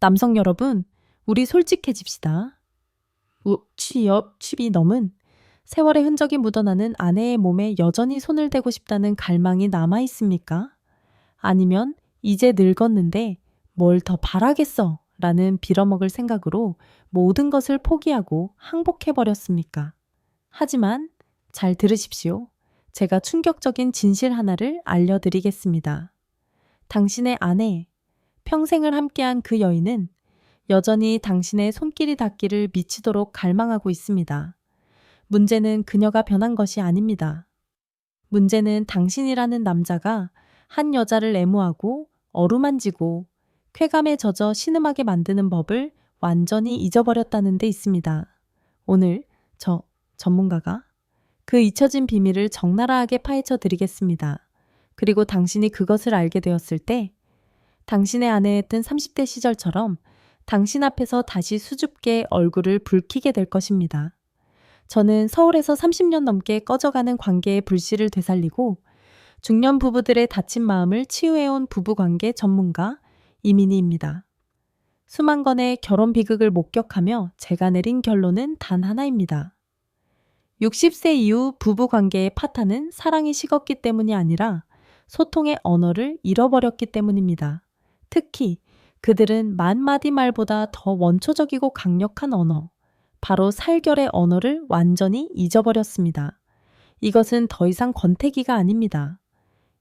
남성 여러분, 우리 솔직해집시다. 취업이 넘은 세월의 흔적이 묻어나는 아내의 몸에 여전히 손을 대고 싶다는 갈망이 남아 있습니까? 아니면 이제 늙었는데 뭘 더 바라겠어 라는 빌어먹을 생각으로 모든 것을 포기하고 항복해버렸습니까? 하지만 잘 들으십시오. 제가 충격적인 진실 하나를 알려드리겠습니다. 당신의 아내, 평생을 함께한 그 여인은 여전히 당신의 손길이 닿기를 미치도록 갈망하고 있습니다. 문제는 그녀가 변한 것이 아닙니다. 문제는 당신이라는 남자가 한 여자를 애무하고 어루만지고 쾌감에 젖어 신음하게 만드는 법을 완전히 잊어버렸다는 데 있습니다. 오늘 저 전문가가 그 잊혀진 비밀을 적나라하게 파헤쳐 드리겠습니다. 그리고 당신이 그것을 알게 되었을 때 당신의 아내였던 30대 시절처럼 당신 앞에서 다시 수줍게 얼굴을 붉히게 될 것입니다. 저는 서울에서 30년 넘게 꺼져가는 관계의 불씨를 되살리고 중년 부부들의 다친 마음을 치유해온 부부관계 전문가 이민희입니다. 수만 건의 결혼 비극을 목격하며 제가 내린 결론은 단 하나입니다. 60세 이후 부부관계의 파탄은 사랑이 식었기 때문이 아니라 소통의 언어를 잃어버렸기 때문입니다. 특히 그들은 만마디 말보다 더 원초적이고 강력한 언어, 바로 살결의 언어를 완전히 잊어버렸습니다. 이것은 더 이상 권태기가 아닙니다.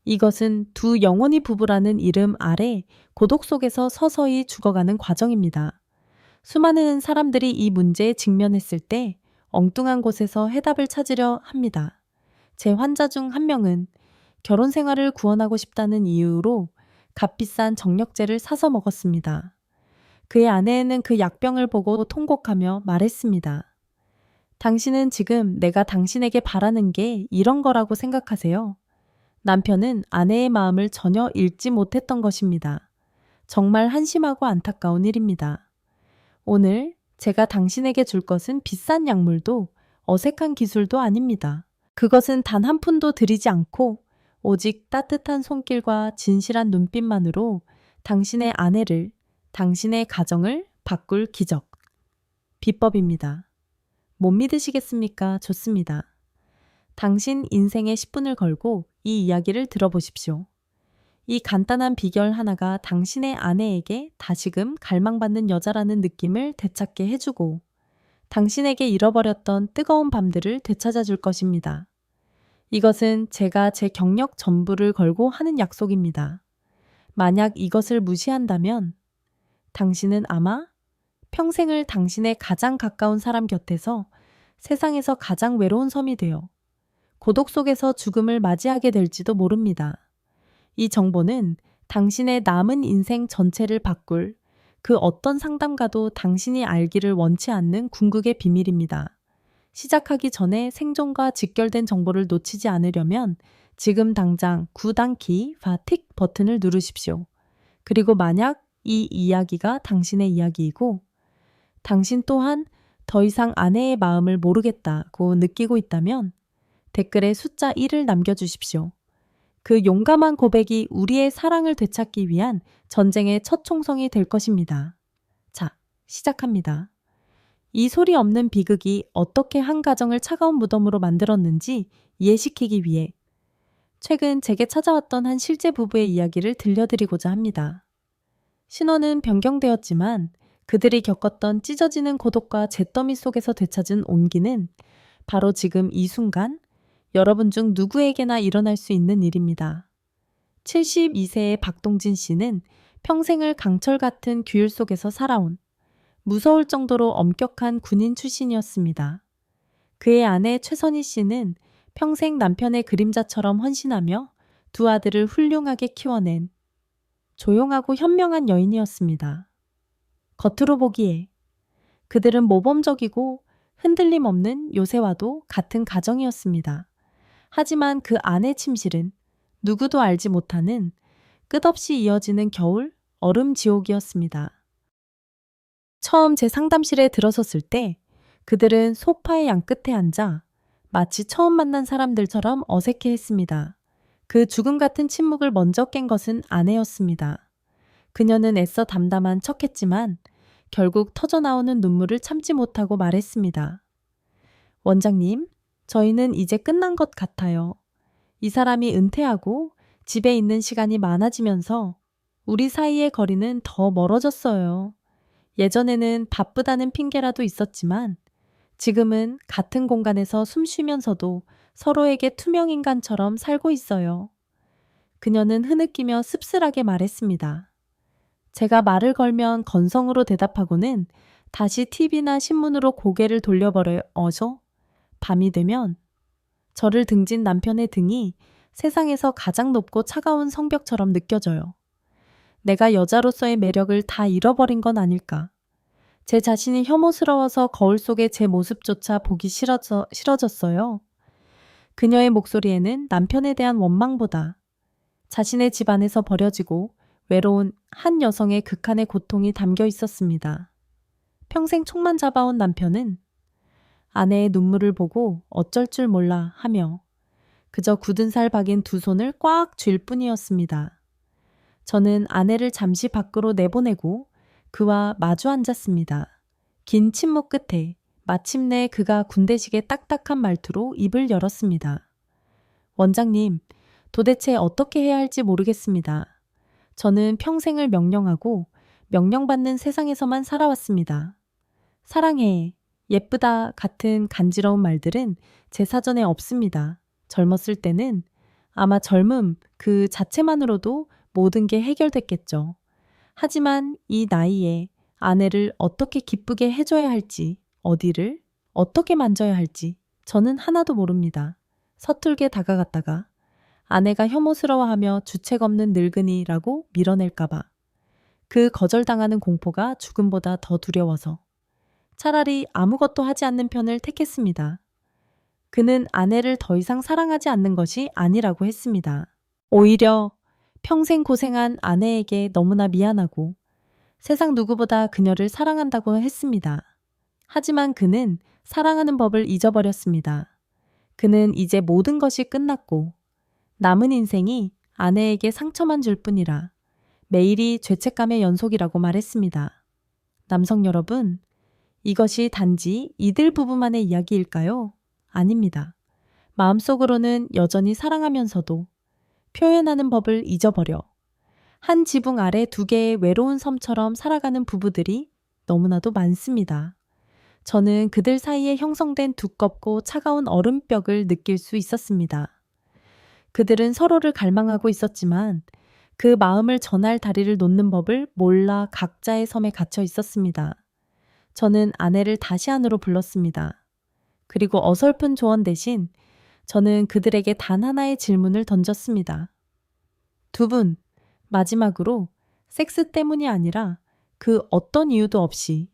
이것은 두 영혼이 부부라는 이름 아래 고독 속에서 서서히 죽어가는 과정입니다. 수많은 사람들이 이 문제에 직면했을 때 엉뚱한 곳에서 해답을 찾으려 합니다. 제 환자 중 한 명은 결혼 생활을 구원하고 싶다는 이유로 값비싼 정력제를 사서 먹었습니다. 그의 아내는 그 약병을 보고 통곡하며 말했습니다. 당신은 지금 내가 당신에게 바라는 게 이런 거라고 생각하세요? 남편은 아내의 마음을 전혀 읽지 못했던 것입니다. 정말 한심하고 안타까운 일입니다. 오늘 제가 당신에게 줄 것은 비싼 약물도 어색한 기술도 아닙니다. 그것은 단 한 푼도 들이지 않고 오직 따뜻한 손길과 진실한 눈빛만으로 당신의 아내를, 당신의 가정을 바꿀 기적. 비법입니다. 못 믿으시겠습니까? 좋습니다. 당신 인생의 10분을 걸고 이 이야기를 들어보십시오. 이 간단한 비결 하나가 당신의 아내에게 다시금 갈망받는 여자라는 느낌을 되찾게 해주고 당신에게 잃어버렸던 뜨거운 밤들을 되찾아 줄 것입니다. 이것은 제가 제 경력 전부를 걸고 하는 약속입니다. 만약 이것을 무시한다면 당신은 아마 평생을 당신의 가장 가까운 사람 곁에서 세상에서 가장 외로운 섬이 되어 고독 속에서 죽음을 맞이하게 될지도 모릅니다. 이 정보는 당신의 남은 인생 전체를 바꿀 그 어떤 상담가도 당신이 알기를 원치 않는 궁극의 비밀입니다. 시작하기 전에 생존과 직결된 정보를 놓치지 않으려면 지금 당장 구단키 틱 버튼을 누르십시오. 그리고 만약 이 이야기가 당신의 이야기이고 당신 또한 더 이상 아내의 마음을 모르겠다고 느끼고 있다면 댓글에 숫자 1을 남겨주십시오. 그 용감한 고백이 우리의 사랑을 되찾기 위한 전쟁의 첫 총성이 될 것입니다. 자, 시작합니다. 이 소리 없는 비극이 어떻게 한 가정을 차가운 무덤으로 만들었는지 이해시키기 위해 최근 제게 찾아왔던 한 실제 부부의 이야기를 들려드리고자 합니다. 신원은 변경되었지만 그들이 겪었던 찢어지는 고독과 잿더미 속에서 되찾은 온기는 바로 지금 이 순간 여러분 중 누구에게나 일어날 수 있는 일입니다. 72세의 박동진 씨는 평생을 강철 같은 규율 속에서 살아온 무서울 정도로 엄격한 군인 출신이었습니다. 그의 아내 최선희 씨는 평생 남편의 그림자처럼 헌신하며 두 아들을 훌륭하게 키워낸 조용하고 현명한 여인이었습니다. 겉으로 보기에 그들은 모범적이고 흔들림 없는 요새와도 같은 가정이었습니다. 하지만 그 안의 침실은 누구도 알지 못하는 끝없이 이어지는 겨울 얼음 지옥이었습니다. 처음 제 상담실에 들어섰을 때 그들은 소파의 양끝에 앉아 마치 처음 만난 사람들처럼 어색해했습니다. 그 죽음 같은 침묵을 먼저 깬 것은 아내였습니다. 그녀는 애써 담담한 척했지만 결국 터져나오는 눈물을 참지 못하고 말했습니다. 원장님, 저희는 이제 끝난 것 같아요. 이 사람이 은퇴하고 집에 있는 시간이 많아지면서 우리 사이의 거리는 더 멀어졌어요. 예전에는 바쁘다는 핑계라도 있었지만 지금은 같은 공간에서 숨 쉬면서도 서로에게 투명인간처럼 살고 있어요. 그녀는 흐느끼며 씁쓸하게 말했습니다. 제가 말을 걸면 건성으로 대답하고는 다시 TV나 신문으로 고개를 돌려버려요. 밤이 되면 저를 등진 남편의 등이 세상에서 가장 높고 차가운 성벽처럼 느껴져요. 내가 여자로서의 매력을 다 잃어버린 건 아닐까. 제 자신이 혐오스러워서 거울 속의 제 모습조차 보기 싫어졌어요. 그녀의 목소리에는 남편에 대한 원망보다 자신의 집안에서 버려지고 외로운 한 여성의 극한의 고통이 담겨 있었습니다. 평생 촉만 잡아온 남편은 아내의 눈물을 보고 어쩔 줄 몰라 하며 그저 굳은 살 박인 두 손을 꽉 쥘 뿐이었습니다. 저는 아내를 잠시 밖으로 내보내고 그와 마주 앉았습니다. 긴 침묵 끝에 마침내 그가 군대식의 딱딱한 말투로 입을 열었습니다. 원장님, 도대체 어떻게 해야 할지 모르겠습니다. 저는 평생을 명령하고 명령받는 세상에서만 살아왔습니다. 사랑해, 예쁘다 같은 간지러운 말들은 제 사전에 없습니다. 젊었을 때는 아마 젊음 그 자체만으로도 모든 게 해결됐겠죠. 하지만 이 나이에 아내를 어떻게 기쁘게 해줘야 할지, 어디를 어떻게 만져야 할지 저는 하나도 모릅니다. 서툴게 다가갔다가 아내가 혐오스러워하며 주책 없는 늙은이라고 밀어낼까봐 그 거절당하는 공포가 죽음보다 더 두려워서 차라리 아무것도 하지 않는 편을 택했습니다. 그는 아내를 더 이상 사랑하지 않는 것이 아니라고 했습니다. 오히려 평생 고생한 아내에게 너무나 미안하고 세상 누구보다 그녀를 사랑한다고 했습니다. 하지만 그는 사랑하는 법을 잊어버렸습니다. 그는 이제 모든 것이 끝났고 남은 인생이 아내에게 상처만 줄 뿐이라 매일이 죄책감의 연속이라고 말했습니다. 남성 여러분, 이것이 단지 이들 부부만의 이야기일까요? 아닙니다. 마음속으로는 여전히 사랑하면서도 표현하는 법을 잊어버려 한 지붕 아래 두 개의 외로운 섬처럼 살아가는 부부들이 너무나도 많습니다. 저는 그들 사이에 형성된 두껍고 차가운 얼음벽을 느낄 수 있었습니다. 그들은 서로를 갈망하고 있었지만 그 마음을 전할 다리를 놓는 법을 몰라 각자의 섬에 갇혀 있었습니다. 저는 아내를 다시 안으로 불렀습니다. 그리고 어설픈 조언 대신 저는 그들에게 단 하나의 질문을 던졌습니다. 두 분, 마지막으로 섹스 때문이 아니라 그 어떤 이유도 없이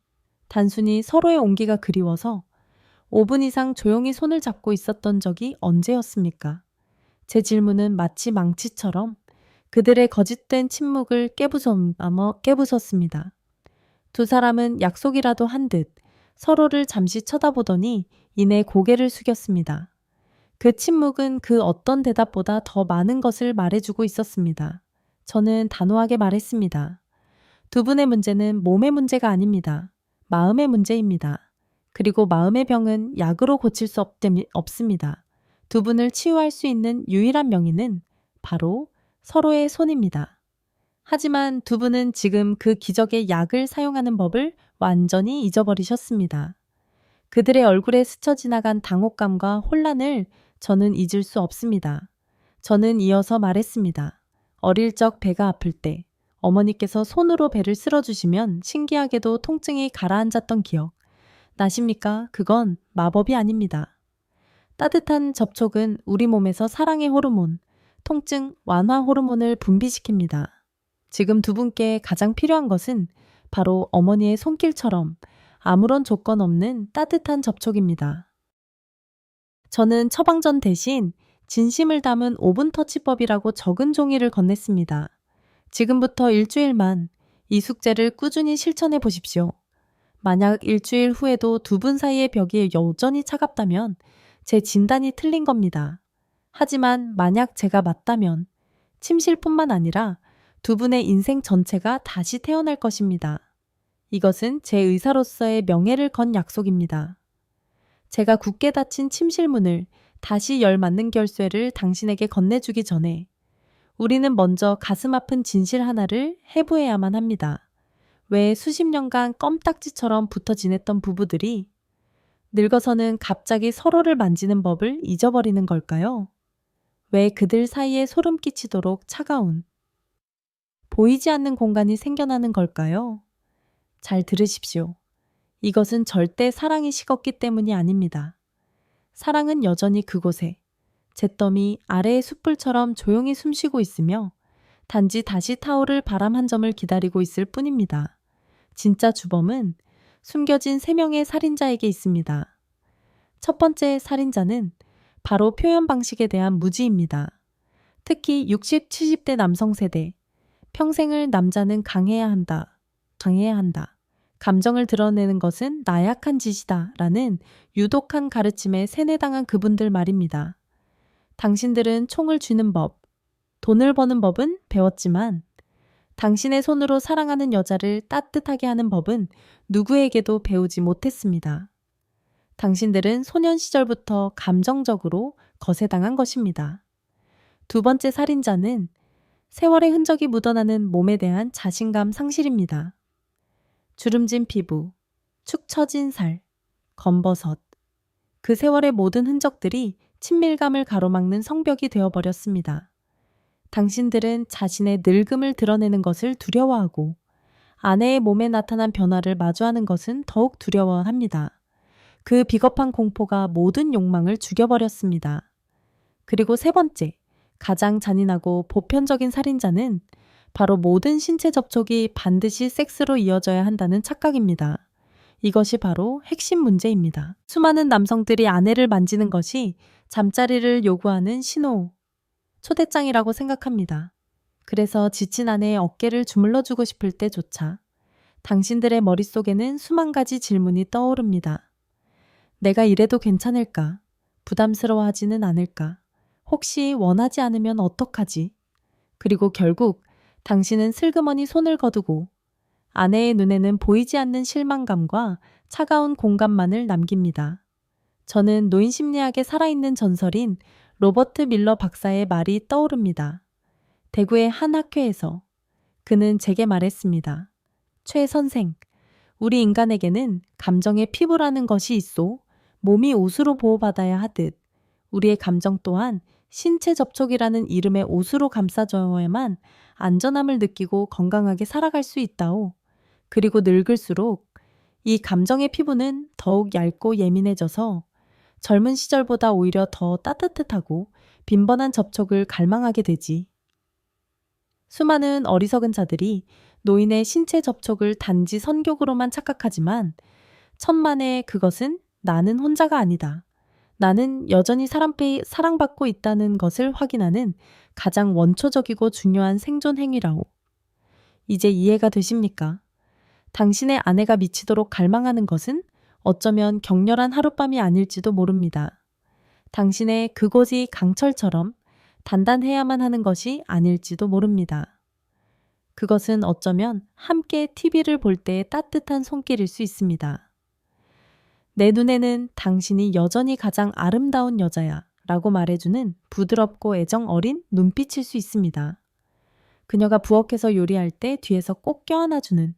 단순히 서로의 온기가 그리워서 5분 이상 조용히 손을 잡고 있었던 적이 언제였습니까? 제 질문은 마치 망치처럼 그들의 거짓된 침묵을 깨부쉈습니다. 두 사람은 약속이라도 한 듯 서로를 잠시 쳐다보더니 이내 고개를 숙였습니다. 그 침묵은 그 어떤 대답보다 더 많은 것을 말해주고 있었습니다. 저는 단호하게 말했습니다. 두 분의 문제는 몸의 문제가 아닙니다. 마음의 문제입니다. 그리고 마음의 병은 약으로 고칠 수 없습니다. 두 분을 치유할 수 있는 유일한 명의는 바로 서로의 손입니다. 하지만 두 분은 지금 그 기적의 약을 사용하는 법을 완전히 잊어버리셨습니다. 그들의 얼굴에 스쳐 지나간 당혹감과 혼란을 저는 잊을 수 없습니다. 저는 이어서 말했습니다. 어릴 적 배가 아플 때 어머니께서 손으로 배를 쓸어주시면 신기하게도 통증이 가라앉았던 기억. 나십니까? 그건 마법이 아닙니다. 따뜻한 접촉은 우리 몸에서 사랑의 호르몬, 통증 완화 호르몬을 분비시킵니다. 지금 두 분께 가장 필요한 것은 바로 어머니의 손길처럼 아무런 조건 없는 따뜻한 접촉입니다. 저는 처방전 대신 진심을 담은 5분 터치법이라고 적은 종이를 건넸습니다. 지금부터 일주일만 이 숙제를 꾸준히 실천해 보십시오. 만약 일주일 후에도 두 분 사이의 벽이 여전히 차갑다면 제 진단이 틀린 겁니다. 하지만 만약 제가 맞다면 침실뿐만 아니라 두 분의 인생 전체가 다시 태어날 것입니다. 이것은 제 의사로서의 명예를 건 약속입니다. 제가 굳게 닫힌 침실문을 다시 열 맞는 결쇠를 당신에게 건네주기 전에 우리는 먼저 가슴 아픈 진실 하나를 해부해야만 합니다. 왜 수십 년간 껌딱지처럼 붙어 지냈던 부부들이 늙어서는 갑자기 서로를 만지는 법을 잊어버리는 걸까요? 왜 그들 사이에 소름 끼치도록 차가운, 보이지 않는 공간이 생겨나는 걸까요? 잘 들으십시오. 이것은 절대 사랑이 식었기 때문이 아닙니다. 사랑은 여전히 그곳에 잿더미 아래의 숯불처럼 조용히 숨쉬고 있으며 단지 다시 타오를 바람 한 점을 기다리고 있을 뿐입니다. 진짜 주범은 숨겨진 3명의 살인자에게 있습니다. 첫 번째 살인자는 바로 표현 방식에 대한 무지입니다. 특히 60, 70대 남성 세대, 평생을 남자는 강해야 한다, 강해야 한다. 감정을 드러내는 것은 나약한 짓이다 라는 유독한 가르침에 세뇌당한 그분들 말입니다. 당신들은 총을 쥐는 법, 돈을 버는 법은 배웠지만 당신의 손으로 사랑하는 여자를 따뜻하게 하는 법은 누구에게도 배우지 못했습니다. 당신들은 소년 시절부터 감정적으로 거세당한 것입니다. 두 번째 살인자는 세월의 흔적이 묻어나는 몸에 대한 자신감 상실입니다. 주름진 피부, 축 처진 살, 검버섯. 그 세월의 모든 흔적들이 친밀감을 가로막는 성벽이 되어버렸습니다. 당신들은 자신의 늙음을 드러내는 것을 두려워하고 아내의 몸에 나타난 변화를 마주하는 것은 더욱 두려워합니다. 그 비겁한 공포가 모든 욕망을 죽여버렸습니다. 그리고 세 번째, 가장 잔인하고 보편적인 살인자는 바로 모든 신체 접촉이 반드시 섹스로 이어져야 한다는 착각입니다. 이것이 바로 핵심 문제입니다. 수많은 남성들이 아내를 만지는 것이 잠자리를 요구하는 신호, 초대장이라고 생각합니다. 그래서 지친 아내의 어깨를 주물러주고 싶을 때조차 당신들의 머릿속에는 수만 가지 질문이 떠오릅니다. 내가 이래도 괜찮을까? 부담스러워하지는 않을까? 혹시 원하지 않으면 어떡하지? 그리고 결국 당신은 슬그머니 손을 거두고 아내의 눈에는 보이지 않는 실망감과 차가운 공감만을 남깁니다. 저는 노인 심리학의 살아있는 전설인 로버트 밀러 박사의 말이 떠오릅니다. 대구의 한 학회에서 그는 제게 말했습니다. 최 선생, 우리 인간에게는 감정의 피부라는 것이 있소. 몸이 옷으로 보호받아야 하듯 우리의 감정 또한 신체 접촉이라는 이름의 옷으로 감싸줘야만 안전함을 느끼고 건강하게 살아갈 수 있다오. 그리고 늙을수록 이 감정의 피부는 더욱 얇고 예민해져서 젊은 시절보다 오히려 더 따뜻하고 빈번한 접촉을 갈망하게 되지. 수많은 어리석은 자들이 노인의 신체 접촉을 단지 선격으로만 착각하지만 천만에 그것은 나는 혼자가 아니다. 나는 여전히 사랑받고 있다는 것을 확인하는 가장 원초적이고 중요한 생존 행위라오. 이제 이해가 되십니까? 당신의 아내가 미치도록 갈망하는 것은 어쩌면 격렬한 하룻밤이 아닐지도 모릅니다. 당신의 그곳이 강철처럼 단단해야만 하는 것이 아닐지도 모릅니다. 그것은 어쩌면 함께 TV를 볼 때의 따뜻한 손길일 수 있습니다. 내 눈에는 당신이 여전히 가장 아름다운 여자야 라고 말해주는 부드럽고 애정 어린 눈빛일 수 있습니다. 그녀가 부엌에서 요리할 때 뒤에서 꼭 껴안아주는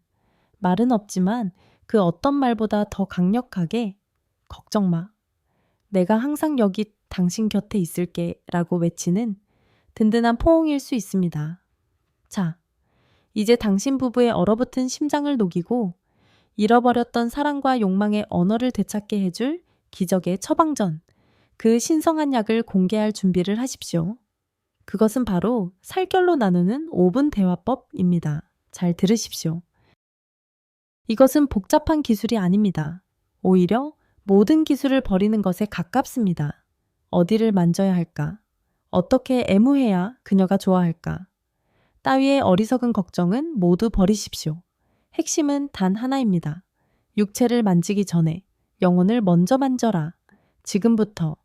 말은 없지만 그 어떤 말보다 더 강력하게 걱정 마. 내가 항상 여기 당신 곁에 있을게 라고 외치는 든든한 포옹일 수 있습니다. 자, 이제 당신 부부의 얼어붙은 심장을 녹이고 잃어버렸던 사랑과 욕망의 언어를 되찾게 해줄 기적의 처방전, 그 신성한 약을 공개할 준비를 하십시오. 그것은 바로 살결로 나누는 5분 대화법입니다. 잘 들으십시오. 이것은 복잡한 기술이 아닙니다. 오히려 모든 기술을 버리는 것에 가깝습니다. 어디를 만져야 할까? 어떻게 애무해야 그녀가 좋아할까? 따위의 어리석은 걱정은 모두 버리십시오. 핵심은 단 하나입니다. 육체를 만지기 전에 영혼을 먼저 만져라. 지금부터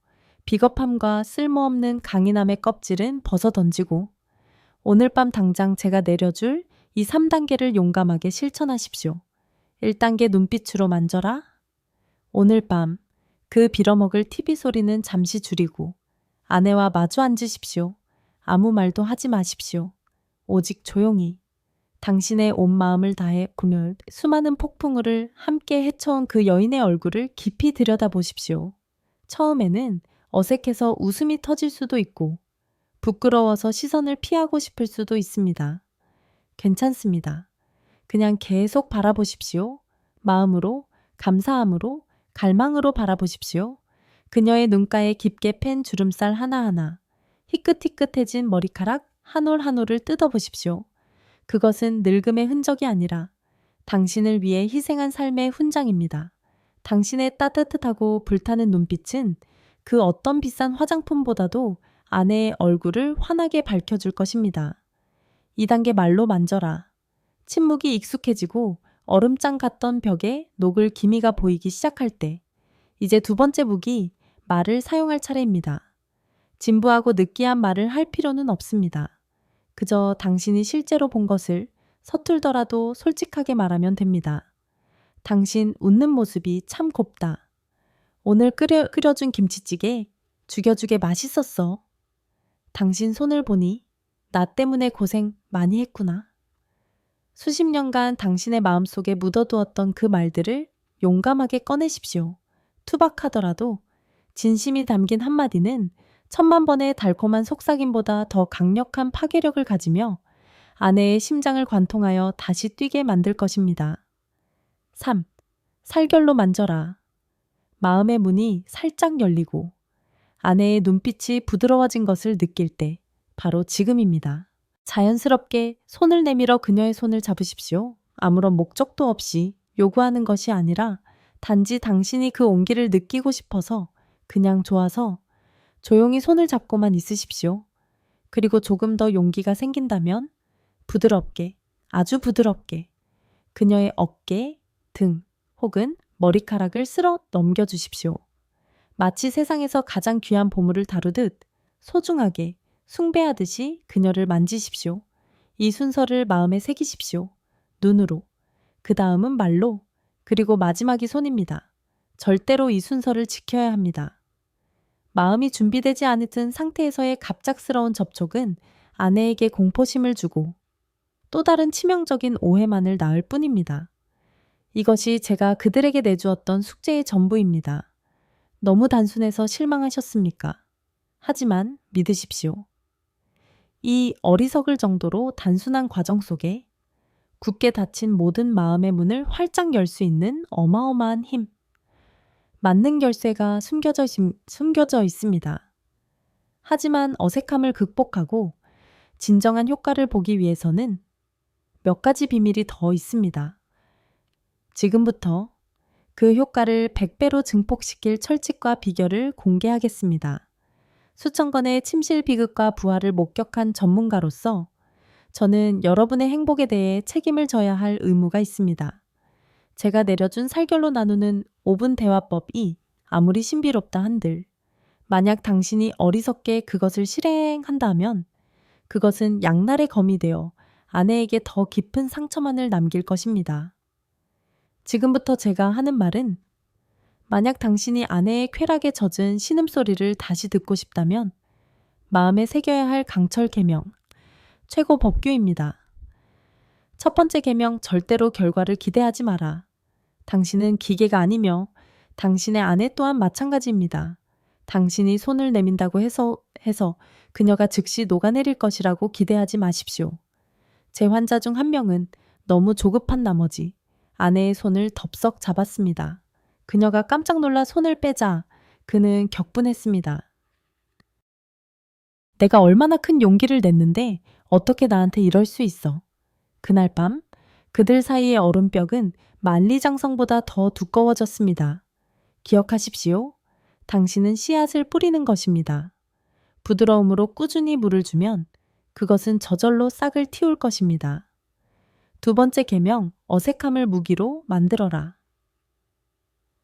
비겁함과 쓸모없는 강인함의 껍질은 벗어던지고 오늘 밤 당장 제가 내려줄 이 3단계를 용감하게 실천하십시오. 1단계 눈빛으로 만져라. 오늘 밤 그 빌어먹을 TV 소리는 잠시 줄이고 아내와 마주 앉으십시오. 아무 말도 하지 마십시오. 오직 조용히 당신의 온 마음을 다해 오늘 수많은 폭풍우를 함께 헤쳐온 그 여인의 얼굴을 깊이 들여다보십시오. 처음에는 어색해서 웃음이 터질 수도 있고 부끄러워서 시선을 피하고 싶을 수도 있습니다. 괜찮습니다. 그냥 계속 바라보십시오. 마음으로, 감사함으로, 갈망으로 바라보십시오. 그녀의 눈가에 깊게 팬 주름살 하나하나, 희끗희끗해진 머리카락 한 올 한 올을 뜯어보십시오. 그것은 늙음의 흔적이 아니라 당신을 위해 희생한 삶의 훈장입니다. 당신의 따뜻하고 불타는 눈빛은 그 어떤 비싼 화장품보다도 아내의 얼굴을 환하게 밝혀줄 것입니다. 2단계 말로 만져라. 침묵이 익숙해지고 얼음장 같던 벽에 녹을 기미가 보이기 시작할 때 이제 두 번째 무기 말을 사용할 차례입니다. 진부하고 느끼한 말을 할 필요는 없습니다. 그저 당신이 실제로 본 것을 서툴더라도 솔직하게 말하면 됩니다. 당신 웃는 모습이 참 곱다. 오늘 끓여준 김치찌개 죽여주게 맛있었어. 당신 손을 보니 나 때문에 고생 많이 했구나. 수십 년간 당신의 마음속에 묻어두었던 그 말들을 용감하게 꺼내십시오. 투박하더라도 진심이 담긴 한마디는 1000만 번의 달콤한 속삭임보다 더 강력한 파괴력을 가지며 아내의 심장을 관통하여 다시 뛰게 만들 것입니다. 3. 살결로 만져라. 마음의 문이 살짝 열리고 아내의 눈빛이 부드러워진 것을 느낄 때 바로 지금입니다. 자연스럽게 손을 내밀어 그녀의 손을 잡으십시오. 아무런 목적도 없이 요구하는 것이 아니라 단지 당신이 그 온기를 느끼고 싶어서 그냥 좋아서 조용히 손을 잡고만 있으십시오. 그리고 조금 더 용기가 생긴다면 부드럽게, 아주 부드럽게 그녀의 어깨, 등 혹은 머리카락을 쓸어 넘겨주십시오. 마치 세상에서 가장 귀한 보물을 다루듯 소중하게 숭배하듯이 그녀를 만지십시오. 이 순서를 마음에 새기십시오. 눈으로, 그 다음은 말로, 그리고 마지막이 손입니다. 절대로 이 순서를 지켜야 합니다. 마음이 준비되지 않은 상태에서의 갑작스러운 접촉은 아내에게 공포심을 주고 또 다른 치명적인 오해만을 낳을 뿐입니다. 이것이 제가 그들에게 내주었던 숙제의 전부입니다. 너무 단순해서 실망하셨습니까? 하지만 믿으십시오. 이 어리석을 정도로 단순한 과정 속에 굳게 닫힌 모든 마음의 문을 활짝 열 수 있는 어마어마한 힘, 맞는 열쇠가 숨겨져 있습니다. 하지만 어색함을 극복하고 진정한 효과를 보기 위해서는 몇 가지 비밀이 더 있습니다. 지금부터 그 효과를 100배로 증폭시킬 철칙과 비결을 공개하겠습니다. 수천 건의 침실 비극과 부활을 목격한 전문가로서 저는 여러분의 행복에 대해 책임을 져야 할 의무가 있습니다. 제가 내려준 살결로 나누는 5분 대화법이 아무리 신비롭다 한들 만약 당신이 어리석게 그것을 실행한다면 그것은 양날의 검이 되어 아내에게 더 깊은 상처만을 남길 것입니다. 지금부터 제가 하는 말은 만약 당신이 아내의 쾌락에 젖은 신음소리를 다시 듣고 싶다면 마음에 새겨야 할 강철 계명, 최고 법규입니다. 첫 번째 계명, 절대로 결과를 기대하지 마라. 당신은 기계가 아니며 당신의 아내 또한 마찬가지입니다. 당신이 손을 내민다고 해서 그녀가 즉시 녹아내릴 것이라고 기대하지 마십시오. 제 환자 중 한 명은 너무 조급한 나머지 아내의 손을 덥석 잡았습니다. 그녀가 깜짝 놀라 손을 빼자 그는 격분했습니다. 내가 얼마나 큰 용기를 냈는데 어떻게 나한테 이럴 수 있어. 그날 밤 그들 사이의 얼음벽은 만리장성보다 더 두꺼워졌습니다. 기억하십시오. 당신은 씨앗을 뿌리는 것입니다. 부드러움으로 꾸준히 물을 주면 그것은 저절로 싹을 틔울 것입니다. 두 번째 계명, 어색함을 무기로 만들어라.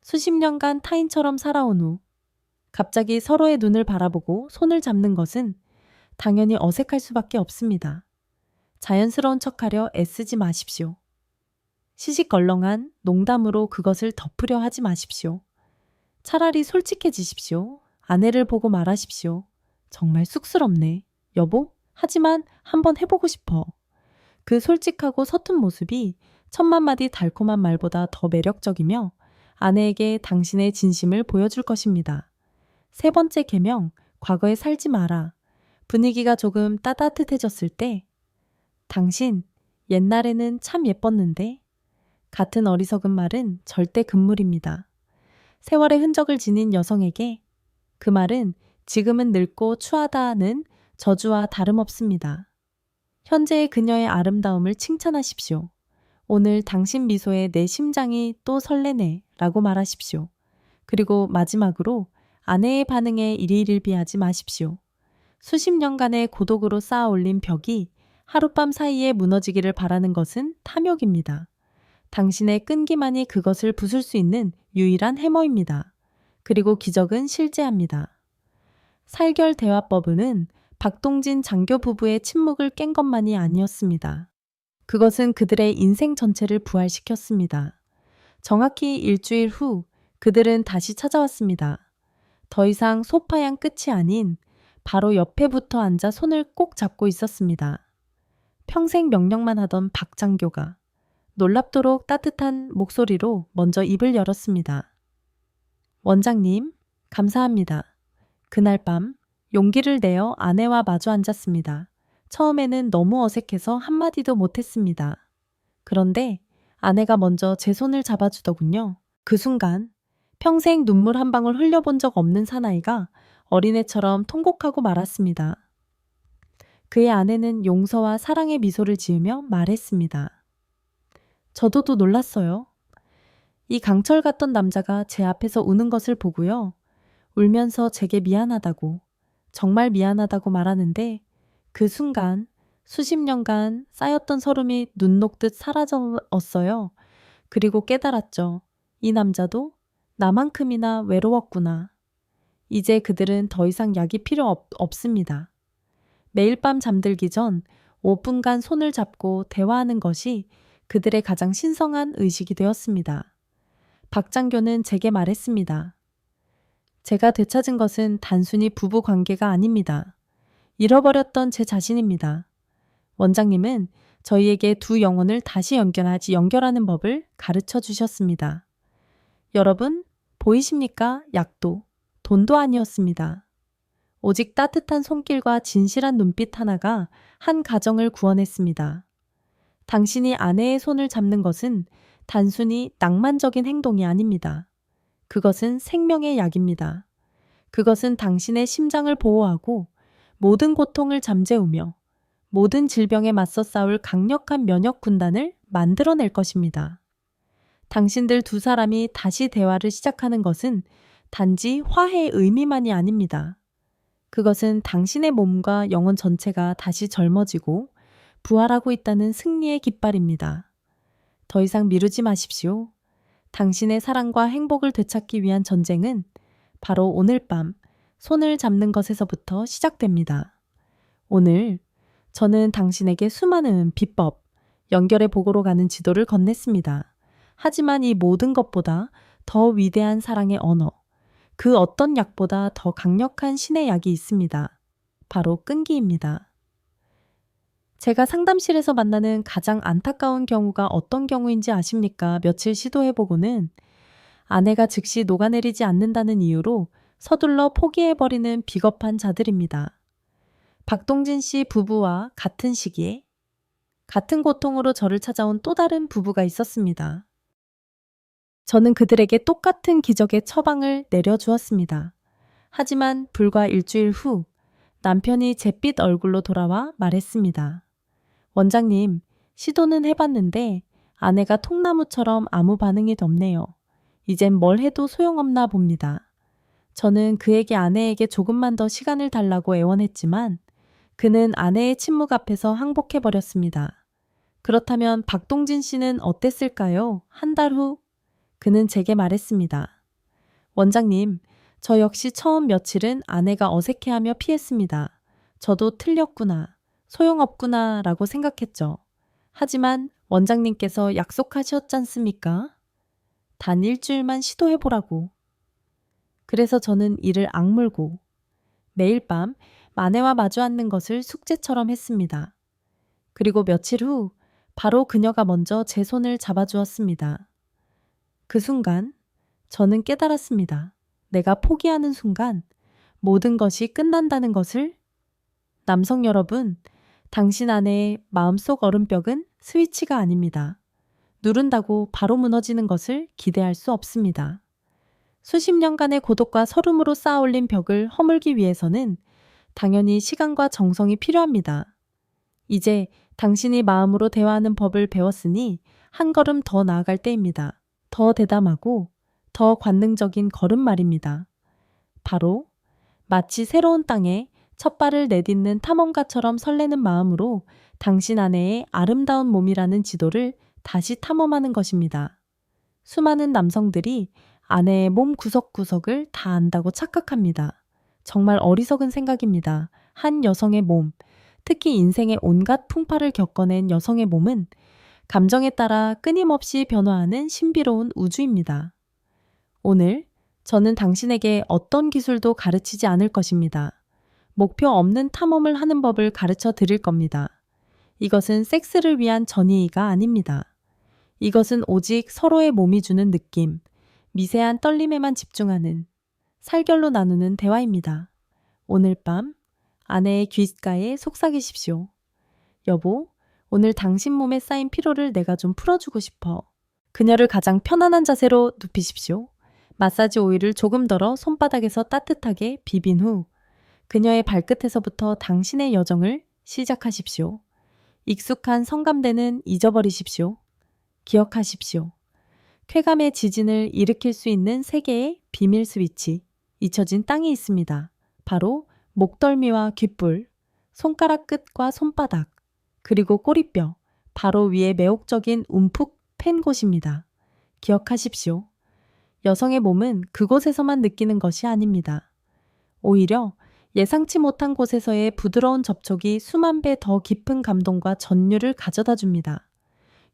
수십 년간 타인처럼 살아온 후 갑자기 서로의 눈을 바라보고 손을 잡는 것은 당연히 어색할 수밖에 없습니다. 자연스러운 척하려 애쓰지 마십시오. 시시껄렁한 농담으로 그것을 덮으려 하지 마십시오. 차라리 솔직해지십시오. 아내를 보고 말하십시오. 정말 쑥스럽네. 여보? 하지만 한번 해보고 싶어. 그 솔직하고 서툰 모습이 천만 마디 달콤한 말보다 더 매력적이며 아내에게 당신의 진심을 보여줄 것입니다. 세 번째 계명, 과거에 살지 마라. 분위기가 조금 따뜻해졌을 때, 당신, 옛날에는 참 예뻤는데, 같은 어리석은 말은 절대 금물입니다. 세월의 흔적을 지닌 여성에게 그 말은 지금은 늙고 추하다는 저주와 다름없습니다. 현재의 그녀의 아름다움을 칭찬하십시오. 오늘 당신 미소에 내 심장이 또 설레네 라고 말하십시오. 그리고 마지막으로 아내의 반응에 일희일비하지 마십시오. 수십 년간의 고독으로 쌓아 올린 벽이 하룻밤 사이에 무너지기를 바라는 것은 탐욕입니다. 당신의 끈기만이 그것을 부술 수 있는 유일한 해머입니다. 그리고 기적은 실제합니다. 살결 대화법은 박동진 장교 부부의 침묵을 깬 것만이 아니었습니다. 그것은 그들의 인생 전체를 부활시켰습니다. 정확히 일주일 후 그들은 다시 찾아왔습니다. 더 이상 소파양 끝이 아닌 바로 옆에 붙어 앉아 손을 꼭 잡고 있었습니다. 평생 명령만 하던 박 장교가 놀랍도록 따뜻한 목소리로 먼저 입을 열었습니다. 원장님, 감사합니다. 그날 밤 용기를 내어 아내와 마주 앉았습니다. 처음에는 너무 어색해서 한마디도 못했습니다. 그런데 아내가 먼저 제 손을 잡아주더군요. 그 순간 평생 눈물 한 방울 흘려본 적 없는 사나이가 어린애처럼 통곡하고 말았습니다. 그의 아내는 용서와 사랑의 미소를 지으며 말했습니다. 저도 또 놀랐어요. 이 강철 같던 남자가 제 앞에서 우는 것을 보고요. 울면서 제게 미안하다고, 정말 미안하다고 말하는데 그 순간 수십 년간 쌓였던 서름이 눈 녹듯 사라졌어요. 그리고 깨달았죠. 이 남자도 나만큼이나 외로웠구나. 이제 그들은 더 이상 약이 필요 없습니다. 매일 밤 잠들기 전 5분간 손을 잡고 대화하는 것이 그들의 가장 신성한 의식이 되었습니다. 박 장교는 제게 말했습니다. 제가 되찾은 것은 단순히 부부 관계가 아닙니다. 잃어버렸던 제 자신입니다. 원장님은 저희에게 두 영혼을 다시 연결하는 법을 가르쳐 주셨습니다. 여러분, 보이십니까? 약도, 돈도 아니었습니다. 오직 따뜻한 손길과 진실한 눈빛 하나가 한 가정을 구원했습니다. 당신이 아내의 손을 잡는 것은 단순히 낭만적인 행동이 아닙니다. 그것은 생명의 약입니다. 그것은 당신의 심장을 보호하고 모든 고통을 잠재우며 모든 질병에 맞서 싸울 강력한 면역 군단을 만들어낼 것입니다. 당신들 두 사람이 다시 대화를 시작하는 것은 단지 화해의 의미만이 아닙니다. 그것은 당신의 몸과 영혼 전체가 다시 젊어지고 부활하고 있다는 승리의 깃발입니다. 더 이상 미루지 마십시오. 당신의 사랑과 행복을 되찾기 위한 전쟁은 바로 오늘 밤 손을 잡는 것에서부터 시작됩니다. 오늘 저는 당신에게 수많은 비법, 연결의 복으로 가는 지도를 건넸습니다. 하지만 이 모든 것보다 더 위대한 사랑의 언어, 그 어떤 약보다 더 강력한 신의 약이 있습니다. 바로 끈기입니다. 제가 상담실에서 만나는 가장 안타까운 경우가 어떤 경우인지 아십니까? 며칠 시도해보고는 아내가 즉시 녹아내리지 않는다는 이유로 서둘러 포기해버리는 비겁한 자들입니다. 박동진 씨 부부와 같은 시기에 같은 고통으로 저를 찾아온 또 다른 부부가 있었습니다. 저는 그들에게 똑같은 기적의 처방을 내려주었습니다. 하지만 불과 일주일 후 남편이 잿빛 얼굴로 돌아와 말했습니다. 원장님, 시도는 해봤는데 아내가 통나무처럼 아무 반응이 없네요. 이젠 뭘 해도 소용없나 봅니다. 저는 그에게 아내에게 조금만 더 시간을 달라고 애원했지만 그는 아내의 침묵 앞에서 항복해버렸습니다. 그렇다면 박동진 씨는 어땠을까요? 한 달 후 그는 제게 말했습니다. 원장님, 저 역시 처음 며칠은 아내가 어색해하며 피했습니다. 저도 틀렸구나. 소용없구나 라고 생각했죠. 하지만 원장님께서 약속하셨잖습니까? 단 일주일만 시도해보라고. 그래서 저는 이를 악물고 매일 밤 마네와 마주 앉는 것을 숙제처럼 했습니다. 그리고 며칠 후 바로 그녀가 먼저 제 손을 잡아주었습니다. 그 순간 저는 깨달았습니다. 내가 포기하는 순간 모든 것이 끝난다는 것을. 남성 여러분, 당신 아내의 마음속 얼음벽은 스위치가 아닙니다. 누른다고 바로 무너지는 것을 기대할 수 없습니다. 수십 년간의 고독과 서름으로 쌓아올린 벽을 허물기 위해서는 당연히 시간과 정성이 필요합니다. 이제 당신이 마음으로 대화하는 법을 배웠으니 한 걸음 더 나아갈 때입니다. 더 대담하고 더 관능적인 걸음말입니다. 바로 마치 새로운 땅에 첫 발을 내딛는 탐험가처럼 설레는 마음으로 당신 아내의 아름다운 몸이라는 지도를 다시 탐험하는 것입니다. 수많은 남성들이 아내의 몸 구석구석을 다 안다고 착각합니다. 정말 어리석은 생각입니다. 한 여성의 몸, 특히 인생의 온갖 풍파를 겪어낸 여성의 몸은 감정에 따라 끊임없이 변화하는 신비로운 우주입니다. 오늘 저는 당신에게 어떤 기술도 가르치지 않을 것입니다. 목표 없는 탐험을 하는 법을 가르쳐 드릴 겁니다. 이것은 섹스를 위한 전이의가 아닙니다. 이것은 오직 서로의 몸이 주는 느낌, 미세한 떨림에만 집중하는, 살결로 나누는 대화입니다. 오늘 밤 아내의 귓가에 속삭이십시오. 여보, 오늘 당신 몸에 쌓인 피로를 내가 좀 풀어주고 싶어. 그녀를 가장 편안한 자세로 눕히십시오. 마사지 오일을 조금 덜어 손바닥에서 따뜻하게 비빈 후 그녀의 발끝에서부터 당신의 여정을 시작하십시오. 익숙한 성감대는 잊어버리십시오. 기억하십시오. 쾌감의 지진을 일으킬 수 있는 세 개의 비밀 스위치, 잊혀진 땅이 있습니다. 바로 목덜미와 귓불, 손가락 끝과 손바닥, 그리고 꼬리뼈, 바로 위에 매혹적인 움푹 팬 곳입니다. 기억하십시오. 여성의 몸은 그곳에서만 느끼는 것이 아닙니다. 오히려 예상치 못한 곳에서의 부드러운 접촉이 수만 배 더 깊은 감동과 전율을 가져다 줍니다.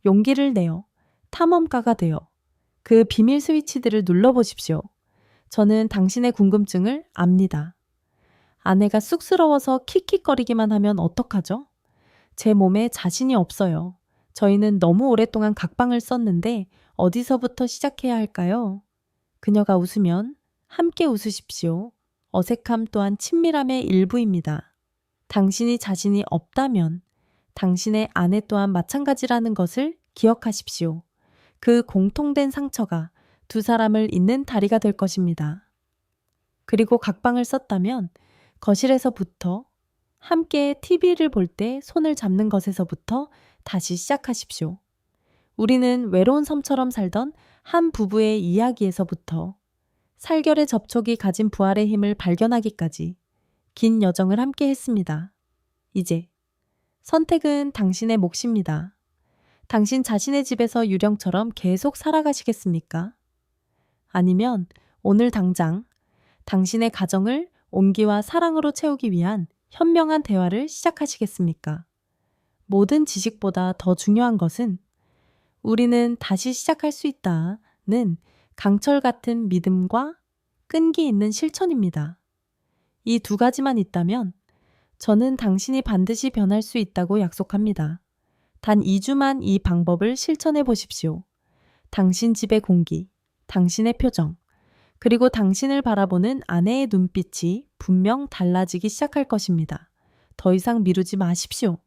용기를 내어 탐험가가 되어 그 비밀 스위치들을 눌러보십시오. 저는 당신의 궁금증을 압니다. 아내가 쑥스러워서 킥킥거리기만 하면 어떡하죠? 제 몸에 자신이 없어요. 저희는 너무 오랫동안 각방을 썼는데 어디서부터 시작해야 할까요? 그녀가 웃으면 함께 웃으십시오. 어색함 또한 친밀함의 일부입니다. 당신이 자신이 없다면 당신의 아내 또한 마찬가지라는 것을 기억하십시오. 그 공통된 상처가 두 사람을 잇는 다리가 될 것입니다. 그리고 각방을 썼다면 거실에서부터 함께 TV를 볼 때 손을 잡는 것에서부터 다시 시작하십시오. 우리는 외로운 섬처럼 살던 한 부부의 이야기에서부터 살결의 접촉이 가진 부활의 힘을 발견하기까지 긴 여정을 함께 했습니다. 이제 선택은 당신의 몫입니다. 당신 자신의 집에서 유령처럼 계속 살아가시겠습니까? 아니면 오늘 당장 당신의 가정을 온기와 사랑으로 채우기 위한 현명한 대화를 시작하시겠습니까? 모든 지식보다 더 중요한 것은 우리는 다시 시작할 수 있다는 강철 같은 믿음과 끈기 있는 실천입니다. 이 두 가지만 있다면 저는 당신이 반드시 변할 수 있다고 약속합니다. 단 2주만 이 방법을 실천해 보십시오. 당신 집의 공기, 당신의 표정, 그리고 당신을 바라보는 아내의 눈빛이 분명 달라지기 시작할 것입니다. 더 이상 미루지 마십시오.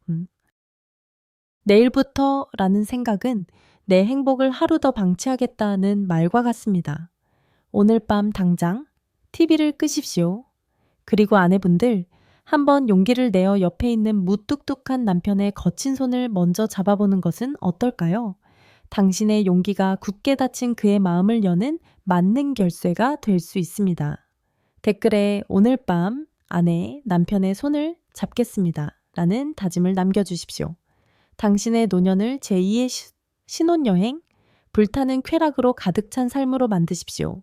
내일부터라는 생각은 내 행복을 하루 더 방치하겠다는 말과 같습니다. 오늘 밤 당장 TV를 끄십시오. 그리고 아내분들, 한번 용기를 내어 옆에 있는 무뚝뚝한 남편의 거친 손을 먼저 잡아보는 것은 어떨까요? 당신의 용기가 굳게 닫힌 그의 마음을 여는 만능 결쇠가 될 수 있습니다. 댓글에 오늘 밤 아내, 남편의 손을 잡겠습니다. 라는 다짐을 남겨주십시오. 당신의 노년을 제2의 신혼여행, 불타는 쾌락으로 가득 찬 삶으로 만드십시오.